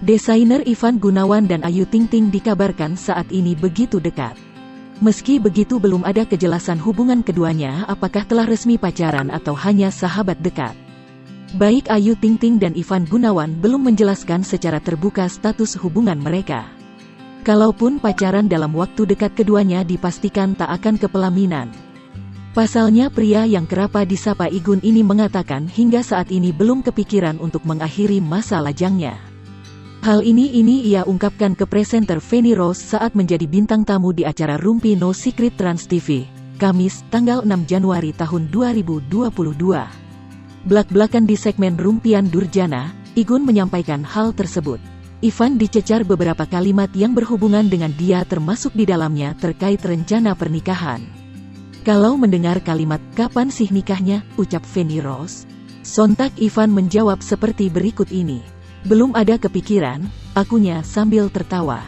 Desainer Ivan Gunawan dan Ayu Ting Ting dikabarkan saat ini begitu dekat. Meski begitu belum ada kejelasan hubungan keduanya apakah telah resmi pacaran atau hanya sahabat dekat. Baik Ayu Ting Ting dan Ivan Gunawan belum menjelaskan secara terbuka status hubungan mereka. Kalaupun pacaran dalam waktu dekat keduanya dipastikan tak akan ke pelaminan. Pasalnya pria yang kerap disapa Igun ini mengatakan hingga saat ini belum kepikiran untuk mengakhiri masa lajangnya. Hal ini ia ungkapkan ke presenter Feni Rose saat menjadi bintang tamu di acara Rumpi No Secret Trans TV, Kamis, tanggal 6 Januari tahun 2022. Blak-blakan di segmen Rumpian Durjana, Igun menyampaikan hal tersebut. Ivan dicecar beberapa kalimat yang berhubungan dengan dia termasuk di dalamnya terkait rencana pernikahan. Kalau mendengar kalimat, "Kapan sih nikahnya?" ucap Feni Rose. Sontak Ivan menjawab seperti berikut ini. "Belum ada kepikiran," akunya sambil tertawa.